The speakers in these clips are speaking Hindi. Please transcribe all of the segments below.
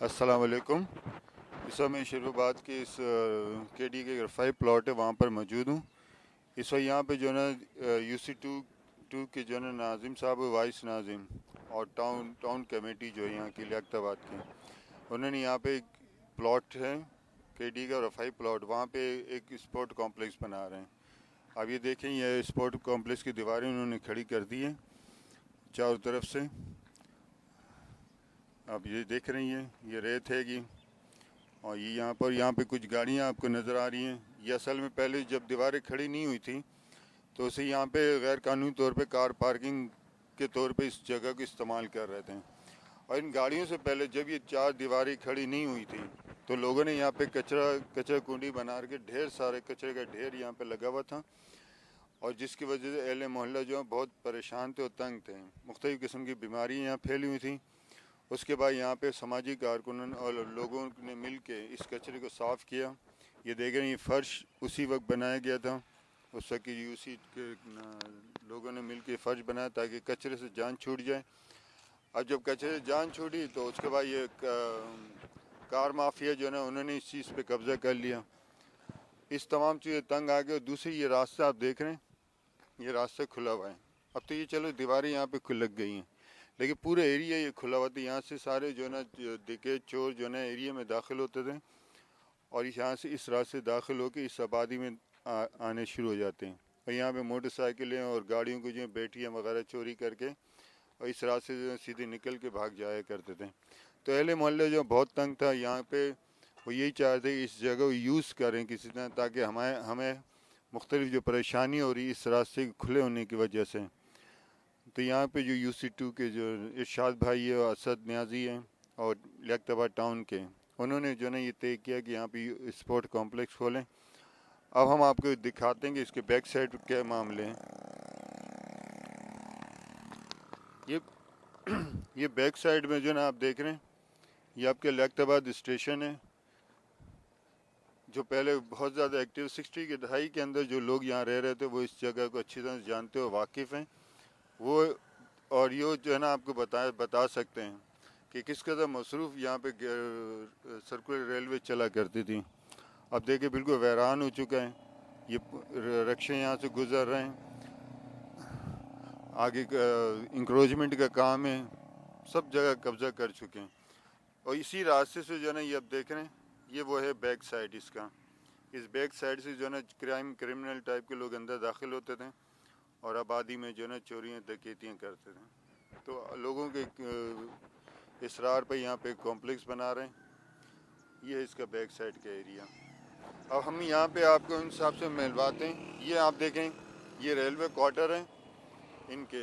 अस्सलाम वालेकुम। इस वक्त मैं शरीफाबाद के इस केडी के रफ़ाई प्लॉट है वहाँ पर मौजूद हूँ। इस वक्त यहाँ पे जो है ना UC2 के जो है ना नाजिम साहब वाइस नाजिम और टाउन टाउन कमेटी जो है यहाँ की लियाकताबाद की, उन्होंने यहाँ पे एक प्लॉट है केडी का रफ़ाई प्लॉट, वहाँ पे एक स्पोर्ट कॉम्प्लेक्स बना रहे हैं। अब ये देखें, ये स्पोर्ट कॉम्प्लेक्स की दीवारें उन्होंने खड़ी कर दी हैं चारों तरफ से। अब ये देख रही हैं, ये रेत हैगी और ये यहाँ पे कुछ गाड़ियाँ आपको नज़र आ रही हैं। ये असल में पहले जब दीवारें खड़ी नहीं हुई थी तो उसे यहाँ पे गैर कानूनी तौर पे कार पार्किंग के तौर पे इस जगह को इस्तेमाल कर रहे थे। और इन गाड़ियों से पहले जब ये चार दीवारें खड़ी नहीं हुई थी तो लोगों ने यहाँ पे कचरा कुंडी बना के ढेर सारे कचरे का ढेर यहाँ पे लगा हुआ था, और जिसकी वजह से अहले मोहल्ला जो है बहुत परेशान थे और तंग थे। मुख्तलिफ़ किस्म की बीमारियाँ यहाँ फैली हुई थी। उसके बाद यहाँ पे समाजी कारकुनों और लोगों ने मिल के इस कचरे को साफ़ किया। ये देख रहे हैं, ये फ़र्श उसी वक्त बनाया गया था। उस वक्त UC के लोगों ने मिल के फ़र्श बनाया ताकि कचरे से जान छूट जाए। अब जब कचरे से जान छूटी तो उसके बाद ये कार माफिया जो है ना, उन्होंने इस चीज़ पे कब्ज़ा कर लिया। इस तमाम चीज़ें तंग आ गए। और दूसरी, ये रास्ता आप देख रहे हैं, ये रास्ता खुला हुआ है। अब तो ये चलो दीवारें यहाँ पे खुल लग गई हैं, लेकिन पूरा एरिया ये खुला हुआ था। यहाँ से सारे जो है ना दिके चोर जो है ना एरिया में दाखिल होते थे, और यहाँ से इस रास्ते दाखिल होकर इस आबादी में आने शुरू हो जाते हैं। और यहाँ पे मोटरसाइकिलें और गाड़ियों को जो है बैटरियाँ वगैरह चोरी करके और इस रास्ते से सीधे निकल के भाग जाया करते थे। तो अहले मोहल्ले जो बहुत तंग था यहाँ पे, वो यही चाहते कि इस जगह को यूज़ करें किसी तरह, ताकि हमें हमें मुख्तलिफ जो परेशानी हो रही है इस रास्ते के खुले होने की वजह से। तो यहाँ पे जो UC2 के जो इरशाद भाई है, असद न्याजी हैं और लियाकताबाद टाउन के, उन्होंने जो ना ये तय किया कि यहाँ पे स्पोर्ट कॉम्प्लेक्स खोलें। अब हम आपको दिखाते हैं कि इसके बैक साइड क्या मामले हैं। ये ये बैक साइड में जो ना आप देख रहे हैं, ये आपके लियाकताबाद स्टेशन है, जो पहले बहुत ज़्यादा एक्टिव 60 के दहाई के अंदर जो लोग यहाँ रह रहे थे वो इस जगह को अच्छी तरह से जानते हो, वाकिफ़ हैं वो। और ये जो है ना आपको बता सकते हैं कि किस कदर मसरूफ़ यहाँ पे सर्कुलर रेलवे चला करती थी। अब देखिए बिल्कुल वैरान हो चुका है। ये रक्शे यहाँ से गुजर रहे हैं, आगे इंक्रोचमेंट का काम है, सब जगह कब्जा कर चुके हैं। और इसी रास्ते से जो है ना ये अब देख रहे हैं, ये वो है बैक साइड इसका। इस बैक साइड से जो है ना क्रिमिनल टाइप के लोग अंदर दाखिल होते थे और आबादी में जो है ना चोरियाँ डकैतियाँ करते थे। तो लोगों के इसरार पे यहाँ पे कॉम्प्लेक्स बना रहे हैं। ये है इसका बैक साइड का एरिया। अब हम यहाँ पे आपको इन हिसाब से मिलवाते हैं। ये आप देखें, ये रेलवे क्वार्टर है इनके।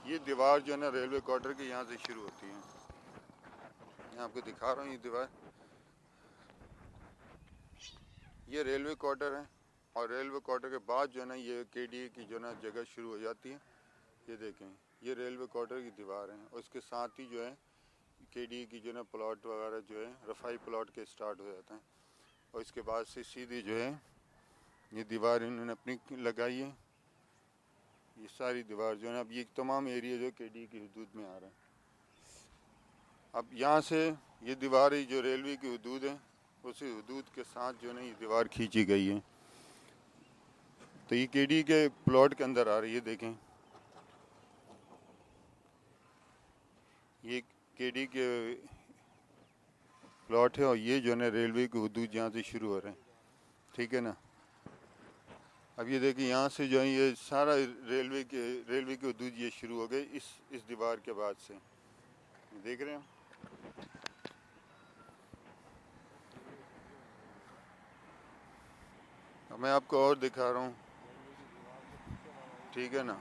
ये दीवार जो है ना रेलवे क्वार्टर की यहाँ से शुरू होती है। मैं आपको दिखा रहा हूँ, ये दीवार, ये रेलवे क्वार्टर है। और रेलवे क्वार्टर के बाद जो है ना ये KDA की जो है ना जगह शुरू हो जाती है। ये देखें, ये रेलवे क्वार्टर की दीवार है और इसके साथ ही जो है KDA की जो है ना प्लॉट वगैरह जो है रफ़ाई प्लॉट के स्टार्ट हो जाते हैं। और इसके बाद से सीधी जो है ये दीवार इन्होंने अपनी लगाई है। ये सारी दीवार जो है ना, अब ये तमाम एरिया जो KDA की हदूद में आ रहा है। अब यहाँ से ये दीवार ही जो रेलवे की हदूद है, उसी हदूद के साथ जो है ना ये दीवार खींची गई है। तो ये KDA के प्लॉट के अंदर आ रही है। देखें, ये KDA के प्लॉट है और ये जो है ना रेलवे के हदूद यहाँ से शुरू हो रहे हैं, ठीक है ना। अब ये देखिए, यहाँ से जो है ये सारा रेलवे की हदूद ये शुरू हो गए इस दीवार के बाद से। देख रहे हैं, अब मैं आपको और दिखा रहा हूँ, ठीक है ना।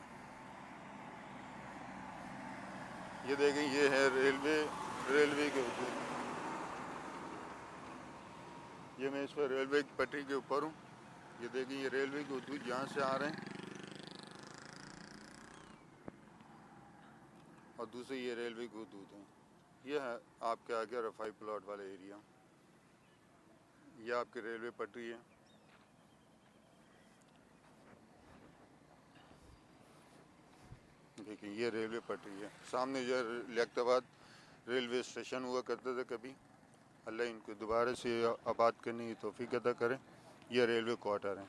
ये देखें, ये है रेलवे के हदूद। ये मैं इस पर रेलवे की पटरी के ऊपर हूँ। ये देखें, ये रेलवे के हदूद यहाँ से आ रहे हैं और दूसरे ये रेलवे के हदूद हैं। ये है आपके आगे रफ़ाई प्लॉट वाला एरिया। ये आपकी रेलवे पटरी है। देखिए, ये रेलवे पटरी है। सामने जो लियाकताबाद रेलवे स्टेशन हुआ करते थे कभी, अल्लाह इनको दोबारा से आबाद करने की तौफीक अता करें। यह रेलवे क्वार्टर हैं।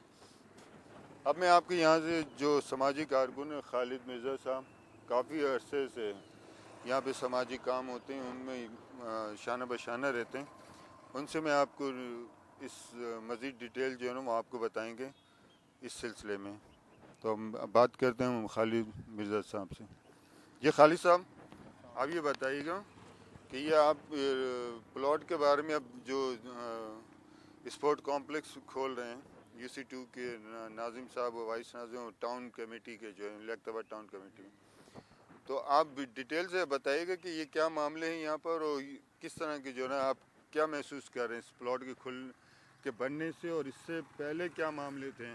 अब मैं आपको यहाँ से जो समाजी कारकुन है खालिद मिर्ज़ा साहब, काफ़ी अरसे से यहाँ पे समाजी काम होते हैं, उनमें शाना बशाना रहते हैं, उनसे मैं आपको इस मज़ीद डिटेल जो है ना वो आपको बताएंगे इस सिलसिले में। तो हम बात करते हैं खालिद मिर्ज़ा साहब से। ये खालिद साहब, आप ये बताइएगा कि ये आप प्लॉट के बारे में अब जो स्पोर्ट कॉम्प्लेक्स खोल रहे हैं UC2 के नाजिम साहब और वाइस नाजिम टाउन कमेटी के जो है लियाकताबाद टाउन कमेटी, तो आप डिटेल से बताइएगा कि ये क्या मामले हैं यहाँ पर और किस तरह के जो है आप क्या महसूस कर रहे हैं इस प्लॉट के खुल के बनने से, और इससे पहले क्या मामले थे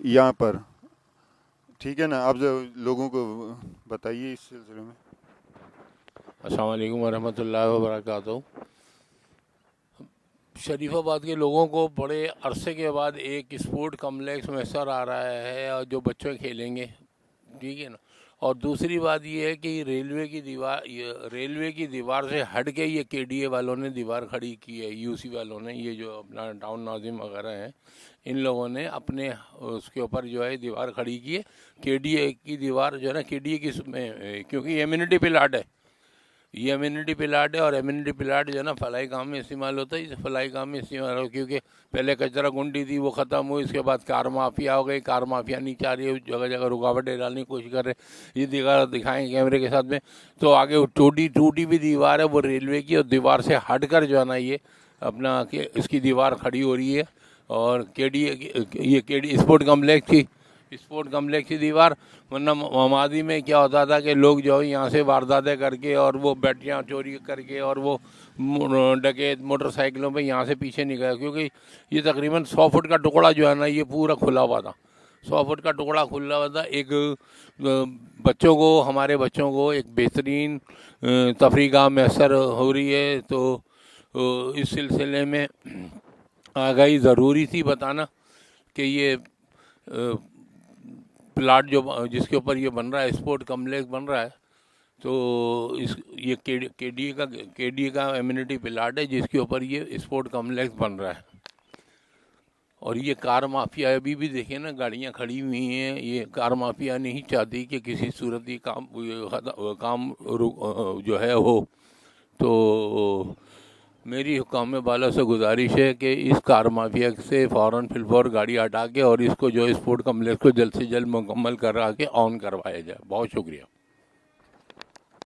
यहाँ पर। ठीक है ना, आप लोगों को बताइए इस सिलसिले में। अस्सलाम वालेकुम वरहमतुल्लाहि वबरकातुहू। शरीफाबाद के लोगों को बड़े अरसे के बाद एक स्पोर्ट कम्प्लेक्स मैसर आ रहा है और जो बच्चे खेलेंगे, ठीक है ना। और दूसरी बात ये है कि रेलवे की दीवार से हट के ये KDA वालों ने दीवार खड़ी की है, UC वालों ने, ये जो अपना टाउन नाजिम वगैरह हैं, इन लोगों ने अपने उसके ऊपर जो है दीवार खड़ी की है। KDA की दीवार जो है ना, KDA की में, क्योंकि एम्यूनिटी प्लाट है, ये एम्यूनिटी प्लाट है और एम्यूनिटी प्लाट जो है ना फलाई काम में इस्तेमाल होता है। इस फलाई काम में इस्तेमाल हो क्योंकि पहले कचरा गुंडी थी, वो ख़त्म हुई, इसके बाद कार माफिया हो गई, कार माफिया नीचे आ रही है, जगह जगह रुकावटें डालने की कोशिश कर रहे हैं। ये दीवार दिखाएंगे कैमरे के साथ में, तो आगे टूटी भी दीवार है वो रेलवे की, और दीवार से हट कर जो है ना ये अपना इसकी दीवार खड़ी हो रही है। और KDA स्पोर्ट कम्प्लेक्स की दीवार, वरना मादी में क्या होता था कि लोग जो है यहाँ से वारदातें करके और वो बैटरियाँ चोरी करके और वो डकैत मोटरसाइकिलों पे यहाँ से पीछे नहीं गए, क्योंकि ये तकरीबन 100 फुट का टुकड़ा जो है ना ये पूरा खुला हुआ था। 100 फुट का टुकड़ा खुला हुआ था। एक हमारे बच्चों को एक बेहतरीन तफरीगाह मैसर हो रही है, तो इस सिलसिले में आगाही ज़रूरी थी बताना कि ये प्लाट जिसके ऊपर ये बन रहा है, स्पोर्ट कम्प्लेक्स बन रहा है, तो ये KDA का एम्यूनिटी प्लाट है जिसके ऊपर ये स्पोर्ट कम्प्लेक्स बन रहा है। और ये कार माफिया अभी भी देखें ना, गाड़ियाँ खड़ी हुई हैं, ये कार माफिया नहीं चाहती कि किसी सूरत ही काम जो है हो। तो मेरी हुकाम बाला से गुजारिश है कि इस कार माफिया से फ़ौरन फिलफौर गाड़ी हटा के और इसको जो स्पोर्ट कम्प्लेक्स को जल्द से जल्द मुकम्मल करा के ऑन करवाया जाए। बहुत शुक्रिया।